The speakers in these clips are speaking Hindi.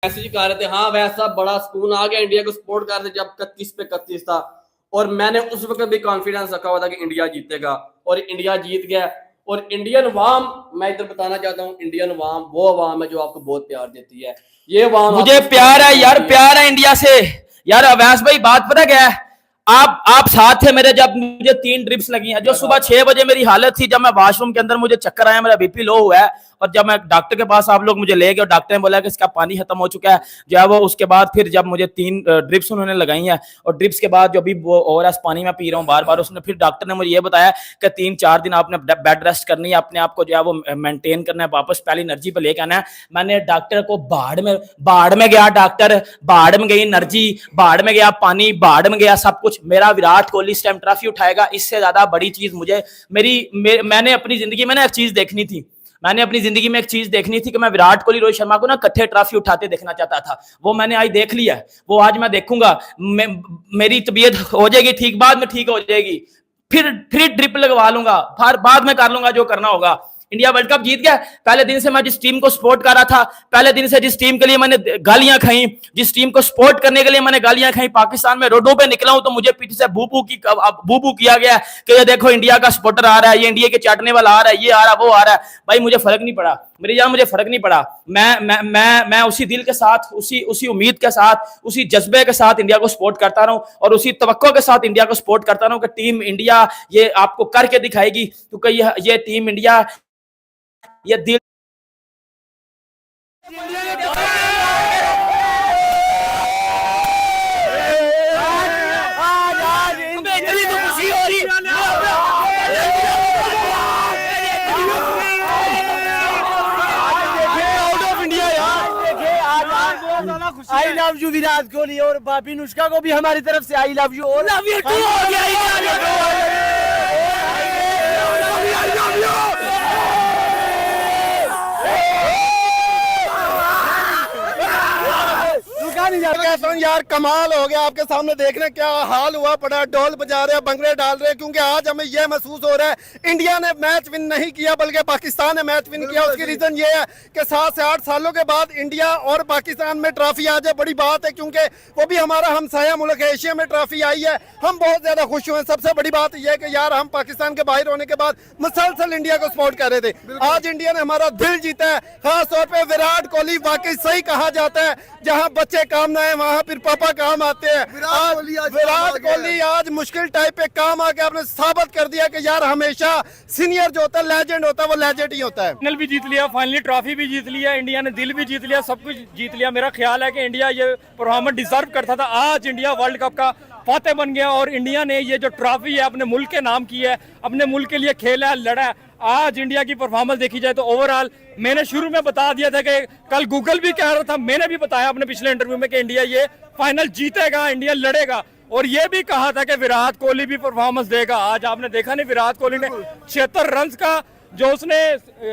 मैसेज कर रहे थे, हाँ वैसा बड़ा सुकून आ गया, इंडिया को सपोर्ट कर रहे थे जब 31 पे 31 था। और मैंने उस वक्त भी कॉन्फिडेंस रखा हुआ था कि इंडिया जीतेगा, और इंडिया जीत गया। और इंडियन वाम, मैं इधर बताना चाहता हूँ, इंडियन वाम वो अवाम है जो आपको बहुत प्यार देती है। ये वाम मुझे प्यार है यार, प्यार है इंडिया से यार। अवैस भाई बात पता क्या है, आप साथ थे मेरे जब मुझे 3 ड्रिप्स लगी हैं। जो सुबह 6 बजे मेरी हालत थी, जब मैं वॉशरूम के अंदर मुझे चक्कर आया, मेरा बीपी लो हुआ है, और जब मैं डॉक्टर के पास आप लोग मुझे ले गए और डॉक्टर ने बोला कि इसका पानी खत्म हो चुका है जो है वो, उसके बाद फिर जब मुझे 3 ड्रिप्स उन्होंने लगाई हैं, और ड्रिप्स के बाद जो भी वो ओआरएस पानी मैं पी रहा हूँ बार बार, उसने फिर डॉक्टर ने मुझे ये बताया कि 3-4 दिन आपने बेड रेस्ट करनी है, अपने आप को जो है वो मेंटेन करना है, वापस पहली एनर्जी पे लेके आना है। मैंने डॉक्टर को बाढ़ में गया, डॉक्टर बाढ़ में गई एनर्जी, बाढ़ में गया पानी, बाढ़ में गया सब कुछ। मेरा विराट कोहली इस टाइम ट्रॉफी उठाएगा, इससे ज्यादा बड़ी चीज मुझे मैंने अपनी जिंदगी में ना एक चीज देखनी थी। मैंने अपनी जिंदगी में एक चीज देखनी थी कि मैं विराट कोहली रोहित शर्मा को ना इकट्ठे ट्रॉफी उठाते देखना चाहता था। वो मैंने आज देख लिया है, वो आज मैं देखूंगा। मेरी तबीयत हो जाएगी ठीक, बाद में ठीक हो जाएगी, फिर ड्रिप लगवा लूंगा, फिर बाद में कर लूंगा जो करना होगा। इंडिया वर्ल्ड कप जीत गया। पहले दिन से मैं जिस टीम को सपोर्ट कर रहा था, पहले दिन से जिस टीम के लिए मैंने गालियां खाई, जिस टीम को सपोर्ट करने के लिए मैंने गालियां खाई, पाकिस्तान में रोडों पे निकला हूं तो मुझे पीछे से बू किया गया कि ये देखो इंडिया का सपोर्टर आ रहा है, ये इंडिया के चाटने वाला आ रहा है, ये आ रहा वो आ रहा है। भाई मुझे फर्क नहीं पड़ा, मेरी जान मुझे फर्क नहीं पड़ा। मैं उसी दिल के साथ, उसी उम्मीद के साथ, उसी जज्बे के साथ इंडिया को सपोर्ट करता रहूं, और उसी तवक्को के साथ इंडिया को सपोर्ट करता रहूं कि टीम इंडिया ये आपको करके दिखाएगी, क्योंकि ये टीम इंडिया ये दिल I love you Virat Kohli, और भाभी नुष्का को भी हमारी तरफ से आई लव यू। और लव यू टू हो गया। यार कमाल हो गया, आपके सामने देखने क्या हाल हुआ पड़ा। ढोल बजा रहे हैं, भंगड़े डाल रहे हैं, क्योंकि आज हमें यह महसूस हो रहा है इंडिया ने मैच विन नहीं किया बल्कि पाकिस्तान ने मैच विन किया। उसकी रीजन ये है कि 7 से 8 सालों के बाद इंडिया और पाकिस्तान में ट्रॉफी आ जाए, बड़ी बात है, क्योंकि वो भी हमारा हमसाया मुल्क है, एशिया में ट्रॉफी आई है। हम बहुत ज्यादा खुश हुए। सबसे बड़ी बात यह है कि यार हम पाकिस्तान के बाहर होने के बाद मुसलसल इंडिया को सपोर्ट कर रहे थे, आज इंडिया ने हमारा दिल जीता है। खास तौर पर विराट कोहली, वाकई सही कहा जाता है जहाँ बच्चे काम ना है वहाँ फिर पापा काम आते हैं। विराट कोहली आज मुश्किल टाइप पे काम आके आपने साबित कर दिया कि यार हमेशा सीनियर जो होता है, लेजेंड होता है, वो लेजेंड ही होता है। फाइनल भी जीत लिया, फाइनली ट्रॉफी भी जीत लिया, इंडिया ने दिल भी जीत लिया, सब कुछ जीत लिया। मेरा ख्याल है कि इंडिया ये परफॉर्मेंस डिजर्व करता था। आज इंडिया वर्ल्ड कप का फातेह बन गया, और इंडिया ने ये जो ट्रॉफी है अपने मुल्क के नाम की है, अपने मुल्क के लिए खेला है, लड़ा है। आज इंडिया की परफॉर्मेंस देखी जाए तो ओवरऑल, मैंने शुरू में बता दिया था कि कल गूगल भी कह रहा था, मैंने भी बताया अपने पिछले इंटरव्यू में कि इंडिया ये फाइनल जीतेगा, इंडिया लड़ेगा, और ये भी कहा था कि विराट कोहली भी परफॉर्मेंस देगा। आज आपने देखा नहीं, विराट कोहली ने 76 रन का जो उसने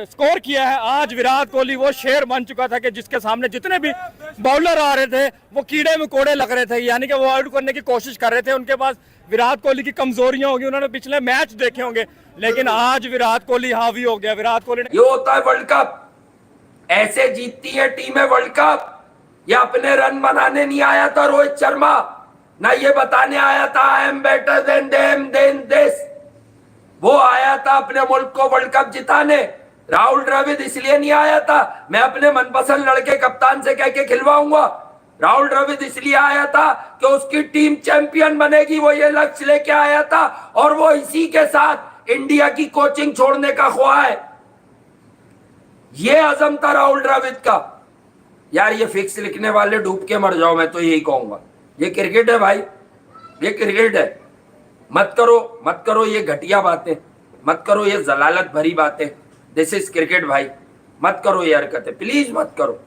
स्कोर किया है। आज विराट कोहली वो शेर बन चुका था कि जिसके सामने जितने भी बॉलर आ रहे थे वो कीड़े मकोड़े लग रहे थे, यानी कि वो आउट करने की कोशिश कर रहे थे। उनके पास विराट कोहली की कमजोरियां होंगी, उन्होंने पिछले मैच देखे होंगे, लेकिन आज विराट कोहली हावी हो गया। विराट कोहली ने, ये होता है वर्ल्ड कप, ऐसे जीतती है टीमें वर्ल्ड कप। ये अपने रन बनाने नहीं आया था रोहित शर्मा, ना ये बताने आया था I am better than this. वो आया था अपने मुल्क को वर्ल्ड कप जिताने। राहुल द्रविड़ इसलिए नहीं आया था, मैं अपने मनपसंद लड़के कप्तान से कह के खिलवाऊंगा। राहुल द्रविड़ इसलिए आया था कि उसकी टीम चैंपियन बनेगी, वो ये लक्ष्य लेके आया था, और वो इसी के साथ इंडिया की कोचिंग छोड़ने का ख्वाह है। ये अज़म था राहुल द्रविड़ का। यार ये फिक्स लिखने वाले डूब के मर जाओ, मैं तो यही कहूंगा। ये क्रिकेट है भाई, ये क्रिकेट है। मत करो ये घटिया बातें, मत करो ये जलालत भरी बातें। दिस इज क्रिकेट भाई, मत करो ये हरकतें, प्लीज मत करो।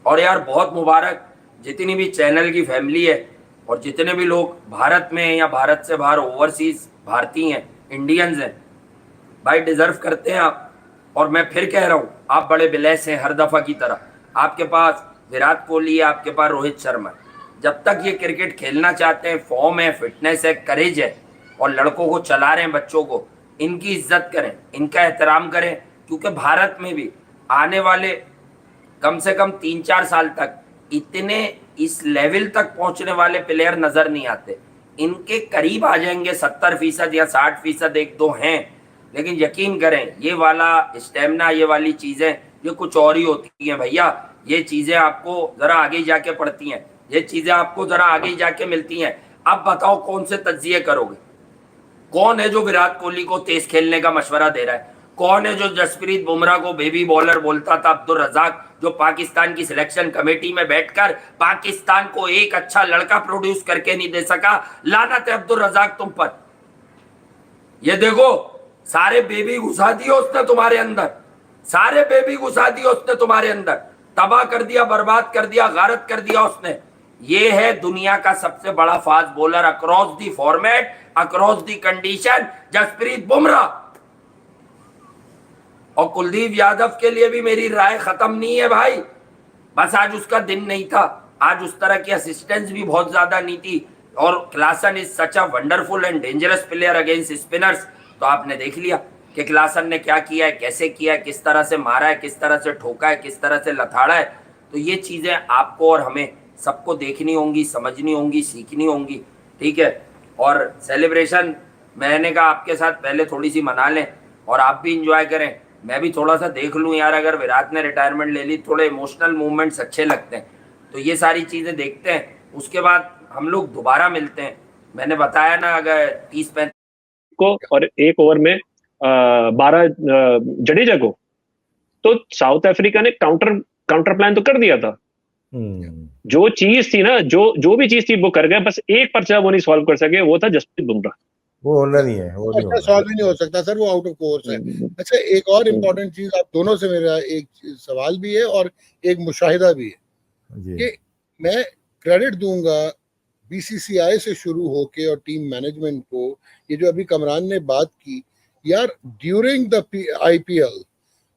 और यार बहुत मुबारक जितनी भी चैनल की फैमिली है, और जितने भी लोग भारत में हैं या भारत से बाहर ओवरसीज भारतीय हैं, इंडियंस हैं, भाई डिजर्व करते हैं आप। और मैं फिर कह रहा हूँ, आप बड़े बिलेस हैं हर दफा की तरह। आपके पास विराट कोहली है, आपके पास रोहित शर्मा है। जब तक ये क्रिकेट खेलना चाहते हैं, फॉर्म है, फिटनेस है, करेज है, और लड़कों को चला रहे हैं, बच्चों को, इनकी इज्जत करें, इनका एहतराम करें, क्योंकि भारत में भी आने वाले कम से कम 3-4 साल तक इतने इस लेवल तक पहुंचने वाले प्लेयर नजर नहीं आते। इनके करीब आ जाएंगे 70% या 60%, एक दो हैं, लेकिन यकीन करें ये वाला स्टेमिना, ये वाली चीजें ये कुछ और ही होती हैं भैया। ये चीजें आपको जरा आगे जाके पड़ती हैं, ये चीजें आपको जरा आगे जाके मिलती हैं। अब बताओ कौन से तज्जिए करोगे? कौन है जो विराट कोहली को तेज खेलने का मशवरा दे रहा है? कौन है जो जसप्रीत बुमराह को बेबी बॉलर बोलता था? अब्दुल रजाक, जो पाकिस्तान की सिलेक्शन कमेटी में बैठकर पाकिस्तान को एक अच्छा लड़का प्रोड्यूस करके नहीं दे सका। लानत है अब्दुल रजाक तुम पर। ये देखो, सारे बेबी घुसा दिए उसने तुम्हारे अंदर, सारे बेबी घुसा दिए उसने तुम्हारे अंदर, तबाह कर दिया, बर्बाद कर दिया, गारत कर दिया उसने। ये है दुनिया का सबसे बड़ा fast bowler across the format, across the condition, Jasprit Bumrah. और कुलदीप यादव के लिए भी मेरी राय खत्म नहीं है भाई, बस आज उसका दिन नहीं था, आज उस तरह की असिस्टेंस भी बहुत ज्यादा नहीं थी। और Klaasen is such a wonderful and dangerous player against spinners. तो आपने देख लिया कि क्लासन ने क्या किया है, कैसे किया है, किस तरह से मारा है, किस तरह से ठोका है, किस तरह से लथाड़ा है। तो ये चीजें आपको और हमें सबको देखनी होंगी, समझनी होंगी, सीखनी होंगी, ठीक है। और सेलिब्रेशन मैंने कहा आपके साथ पहले थोड़ी सी मना लें और आप भी इंजॉय करें, मैं भी थोड़ा सा देख लूं यार। अगर विराट ने रिटायरमेंट ले ली, थोड़े इमोशनल मूवमेंट्स अच्छे लगते हैं, तो ये सारी चीजें देखते हैं, उसके बाद हम लोग दोबारा मिलते हैं। मैंने बताया ना, अगर 30-35 को और एक ओवर में 12 जडेजा को, तो साउथ अफ्रीका ने काउंटर प्लान तो कर दिया था। जो चीज थी ना, जो भी चीज थी वो कर गए, बस एक पर्चा वो नहीं सॉल्व कर सके, वो था जसप्रीत बुमराह। वो होना नहीं है, वो नहीं अच्छा सॉल्व ही नहीं हो सकता सर, वो आउट ऑफ कोर्स है। अच्छा, एक और इम्पोर्टेंट चीज आप दोनों से मेरा एक सवाल भी है और एक मुशाहिदा भी है कि मैं क्रेडिट दूंगा बीसीसीआई से शुरू होके और टीम मैनेजमेंट को। ये जो अभी कमरान ने बात की यार, ड्यूरिंग द आईपीएल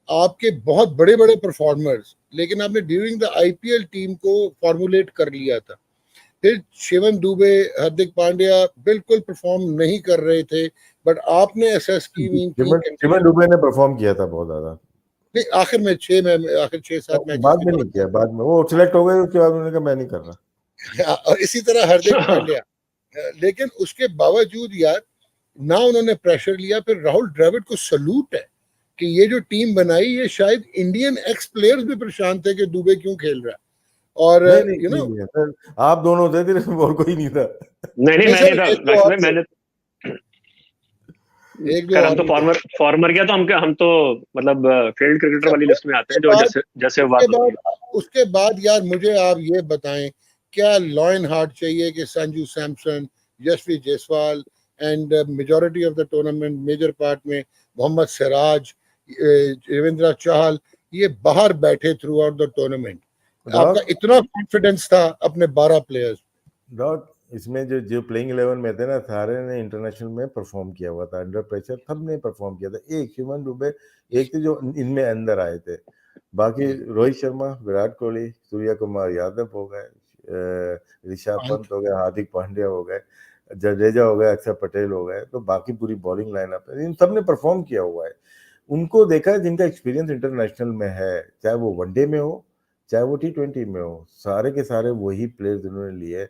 आपके बहुत बड़े बड़े परफॉर्मर्स, लेकिन आपने ड्यूरिंग द आईपीएल टीम को फॉर्मुलेट कर लिया था। फिर शिवम दुबे, हार्दिक पांड्या बिल्कुल परफॉर्म नहीं कर रहे थे, बट आपने असेस की। शिवम दुबे ने परफॉर्म किया था बहुत ज्यादा, नहीं आखिर में 6-7 मैच बाद में नहीं किया, बाद में वो सिलेक्ट हो गए, उसके बाद उन्होंने कहा मैं नहीं कर रहा। और इसी तरह हार्दिक पांड्या, लेकिन उसके बावजूद यार ना उन्होंने प्रेशर लिया। फिर राहुल द्रविड़ को सलूट है कि ये जो टीम बनाई, ये शायद इंडियन एक्स प्लेयर्स भी परेशान थे कि दुबे क्यों खेल रहा है। और यू नो, आप दोनों थे, और कोई नहीं था। नहीं मैंने एक दो हम तो फॉर्मर क्या, तो हम तो मतलब फील्ड क्रिकेटर वाली लिस्ट में आते हैं, जो जैसे उसके बाद यार मुझे आप ये बताएं, क्या लॉयन हार्ट चाहिए कि Sanju Samson, Yashasvi Jaiswal and majority of the tournament major part में मोहम्मद सिराज, रविंद्र चहल, ये बाहर बैठे थ्रू आउट द टूर्नामेंट। आपका इतना कॉन्फिडेंस था अपने 12 प्लेयर्स। इसमें जो प्लेइंग 11 में थे ना, सारे ने इंटरनेशनल में परफॉर्म किया हुआ था, अंडर प्रेशर सब ने परफॉर्म किया था। एक शिवम दुबे एक थे जो इनमें अंदर आए थे, बाकी रोहित शर्मा, विराट कोहली, सूर्य कुमार यादव हो गए, ऋषभ पंत हो गए, हार्दिक पांड्या हो गए, जडेजा हो गए, अक्षर पटेल हो गए, तो बाकी पूरी बॉलिंग लाइनअप है, इन सब ने परफॉर्म किया हुआ है। उनको देखा है जिनका एक्सपीरियंस इंटरनेशनल में है, चाहे वो वनडे में हो चाहे वो T20 में हो, सारे के सारे वही प्लेयर्स उन्होंने लिए।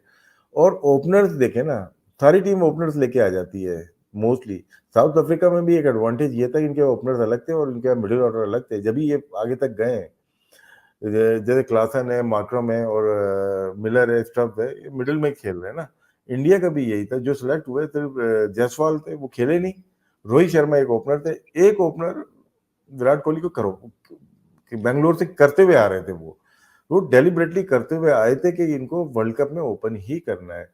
और ओपनर्स देखे ना, सारी टीम ओपनर्स लेके आ जाती है मोस्टली। साउथ अफ्रीका में भी एक एडवांटेज ये था कि इनके ओपनर्स अलग थे और इनके मिडिल ऑर्डर अलग थे। जब भी ये आगे तक गए, जैसे क्लासन है, मार्क्रम है और मिलर है, स्टफ है, ये मिडिल में खेल रहे हैं ना। इंडिया का भी यही था, जो सिलेक्ट हुए सिर्फ जायसवाल थे, वो खेले नहीं। रोहित शर्मा एक ओपनर थे, एक ओपनर विराट कोहली को करो बेंगलोर से करते हुए आ रहे थे, वो डेलिबरेटली करते हुए आए थे कि इनको वर्ल्ड कप में ओपन ही करना है।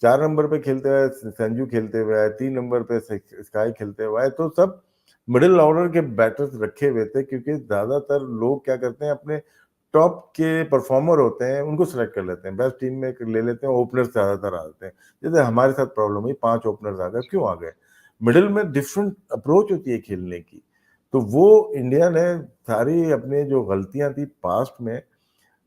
4 नंबर पे खेलते हुए संजू खेलते हुए आए, 3 नंबर पे स्काई खेलते हुए आए, तो सब मिडिल ऑर्डर के बैटर्स रखे हुए थे, क्योंकि ज्यादातर लोग क्या करते हैं, अपने टॉप के परफॉर्मर होते हैं उनको सिलेक्ट कर लेते हैं, बेस्ट टीम में ले लेते हैं, ओपनर्स ज्यादातर आते हैं। जैसे हमारे साथ प्रॉब्लम हुई, 5 ओपनर्स आ गए, क्यों आ गए? मिडिल में डिफरेंट अप्रोच होती है खेलने की। तो वो इंडिया ने सारी अपने जो गलतियां थी पास्ट में,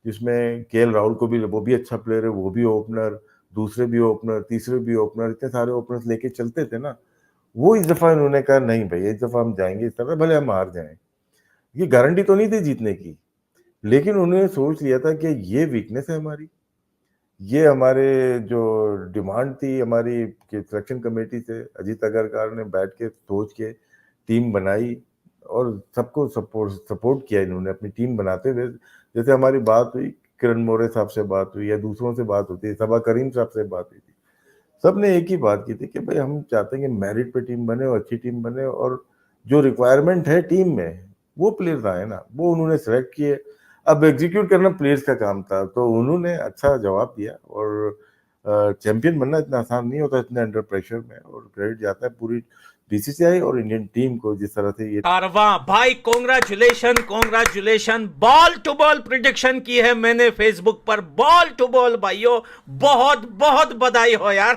जिसमें केएल राहुल को भी, वो भी अच्छा प्लेयर है, वो भी ओपनर, दूसरे भी ओपनर, तीसरे भी ओपनर, इतने सारे ओपनर्स लेके चलते थे ना, वो इस दफा इन्होंने कहा नहीं भाई, इस दफा हम जाएंगे इस तरह, भले हम हार जाएं। ये गारंटी तो नहीं थी जीतने की, लेकिन उन्होंने सोच लिया था कि ये वीकनेस है हमारी, ये हमारे जो डिमांड थी हमारी कि सिलेक्शन कमेटी से अजीत अग्रकर ने बैठ के सोच के टीम बनाई और सबको सपोर्ट किया इन्होंने अपनी टीम बनाते हुए। जैसे हमारी बात हुई, किरण मोरे साहब से बात हुई या दूसरों से बात होती है, सबा करीम साहब से बात हुई थी, सबने एक ही बात की थी कि भाई हम चाहते हैं कि मेरिट पे टीम बने और अच्छी टीम बने और जो रिक्वायरमेंट है टीम में वो प्लेयर्स आए ना, वो उन्होंने सेलेक्ट किए। अब एग्जीक्यूट करना प्लेयर्स का काम था, तो उन्होंने अच्छा जवाब दिया और चैंपियन बनना इतना आसान नहीं होता इतने अंडर प्रेशर में, और क्रेडिट जाता है पूरी बीसीसीआई और इंडियन टीम को जिस तरह से ये। वाह भाई, congratulation. Ball to ball prediction की है मैंने फेसबुक पर, बॉल टू बॉल भाइयों, बहुत बहुत बधाई हो यार।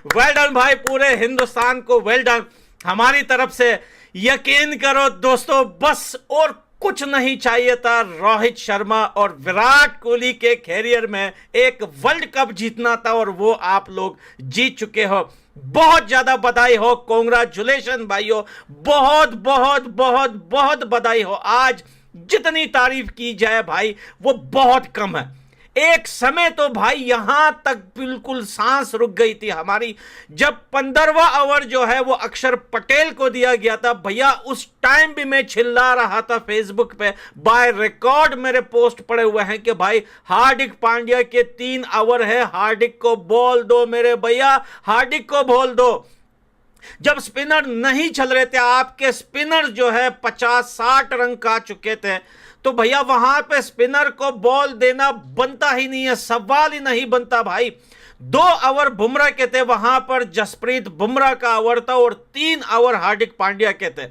वेल डन भाई, पूरे हिंदुस्तान को वेल डन हमारी तरफ से। यकीन करो दोस्तों, बस और कुछ नहीं चाहिए था रोहित शर्मा और विराट कोहली के कैरियर में एक वर्ल्ड कप जीतना था, और वो आप लोग जीत चुके हो। बहुत ज्यादा बधाई हो, कॉन्ग्रेचुलेशन भाइयों, बहुत बहुत बहुत बहुत बधाई हो। आज जितनी तारीफ की जाए भाई वो बहुत कम है। एक समय तो भाई यहां तक बिल्कुल सांस रुक गई थी हमारी, जब 15वां ओवर जो है वो अक्षर पटेल को दिया गया था। भैया उस टाइम भी मैं चिल्ला रहा था फेसबुक पे, बाय रिकॉर्ड मेरे पोस्ट पड़े हुए हैं कि भाई हार्दिक पांड्या के 3 ओवर है, हार्दिक को बॉल दो मेरे भैया, हार्दिक को बॉल दो। जब स्पिनर नहीं चल रहे थे, आपके स्पिनर जो है 50-60 रन का चुके थे, तो भैया वहां पे स्पिनर को बॉल देना बनता ही नहीं है, सवाल ही नहीं बनता भाई। 2 ओवर बुमराह के थे, वहां पर जसप्रीत बुमराह का ओवर था, और 3 ओवर हार्दिक पांड्या के थे,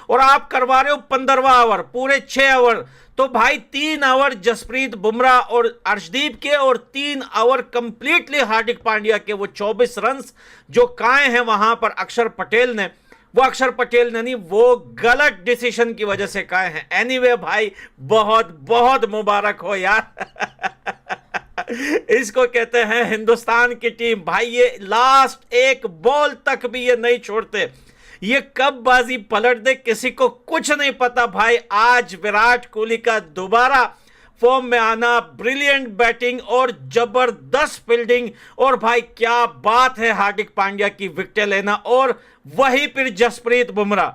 और आप करवा रहे हो 15वां ओवर, पूरे 6 ओवर। तो भाई 3 ओवर जसप्रीत बुमराह और अर्शदीप के, और 3 ओवर कंप्लीटली हार्दिक पांड्या के। वो 24 रन जो काए हैं वहां पर अक्षर पटेल ने, वो अक्षर पटेल ने नहीं, वो गलत डिसीजन की वजह से काए हैं। एनीवे भाई, बहुत बहुत मुबारक हो यार। इसको कहते हैं हिंदुस्तान की टीम भाई, ये लास्ट एक बॉल तक भी ये नहीं छोड़ते, ये कब बाजी पलट दे किसी को कुछ नहीं पता भाई। आज विराट कोहली का दोबारा फॉर्म में आना, ब्रिलियंट बैटिंग और जबरदस्त फील्डिंग, और भाई क्या बात है हार्दिक पांड्या की विकेट लेना, और वही फिर जसप्रीत बुमराह।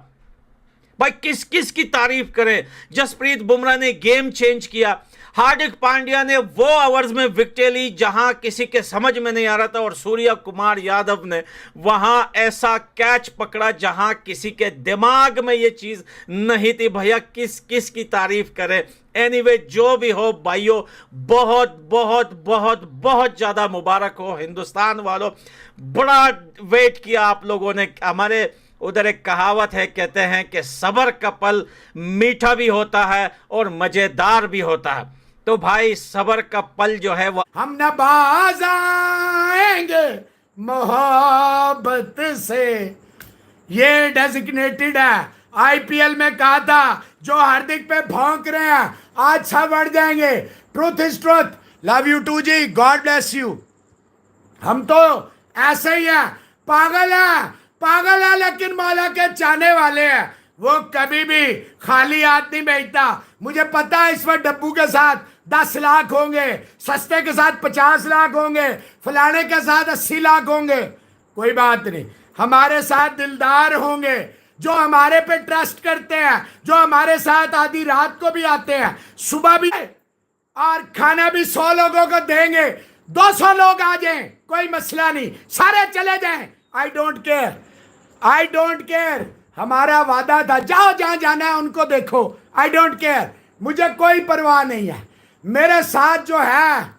भाई किस किस की तारीफ करें, जसप्रीत बुमराह ने गेम चेंज किया, हार्दिक पांड्या ने वो ओवर्स में विकेट ली जहां किसी के समझ में नहीं आ रहा था, और सूर्य कुमार यादव ने वहां ऐसा कैच पकड़ा जहां किसी के दिमाग में ये चीज नहीं थी। भैया किस किस की तारीफ करें। एनीवे जो भी हो भाइयों, बहुत बहुत बहुत बहुत ज्यादा मुबारक हो हिंदुस्तान वालों, बड़ा वेट किया आप लोगों ने। हमारे उधर एक कहावत है, कहते हैं कि सब्र का पल मीठा भी होता है और मजेदार भी होता है। तो भाई सब्र का पल जो है वो हम नबाज आएंगे मोहब्बत से, ये डेजिग्नेटेड है। आईपीएल में कहा था जो हार्दिक पे भौंक रहे हैं आज सब बढ़ जाएंगे। Truth is truth. Love you too जी, गॉड ब्लेस यू। हम तो ऐसे ही हैं, पागल है लेकिन मौला के चाहने वाले हैं। वो कभी भी खाली हाथ नहीं भेजता। मुझे पता है इस वक्त डब्बू के साथ 10 लाख होंगे, सस्ते के साथ 50 लाख होंगे, फलाने के साथ 80 लाख होंगे, कोई बात नहीं। हमारे साथ दिलदार होंगे जो हमारे पे ट्रस्ट करते हैं, जो हमारे साथ आधी रात को भी आते हैं, सुबह भी, और खाना भी 100 लोगों को देंगे। 200 लोग आ जाएं, कोई मसला नहीं, सारे चले जाएं, आई डोंट केयर। हमारा वादा था, जाओ जहां जाना है उनको देखो, आई डोंट केयर, मुझे कोई परवाह नहीं है। मेरे साथ जो है,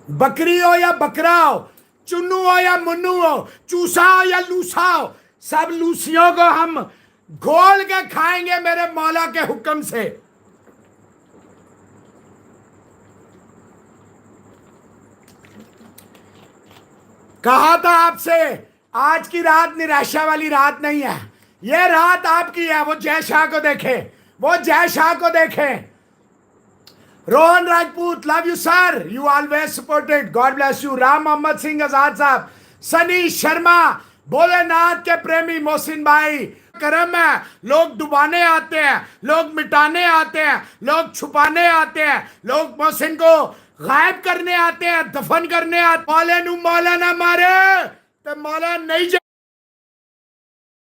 बकरी हो या बकरा हो, चुन्नू हो या मुन्नू हो, चूसा हो या लूसा हो, सब लूसियों को हम घोल के खाएंगे मेरे मौला के हुक्म से। कहा था आपसे, आज की रात निराशा वाली रात नहीं है, यह रात आपकी है। वो जय शाह को देखें, Rohan Rajput, love you sir, you always supported, God bless you. Ram Mohammad Singh Azad साहब, सनी शर्मा, भोलेनाथ के प्रेमी मोहसिन भाई, करम है। लोग डुबाने आते हैं, लोग मिटाने आते हैं, लोग छुपाने आते हैं, लोग मोहसिन को गायब करने आते हैं, दफन करने आते। मौला नू मौला ना मारे तो मौला नहीं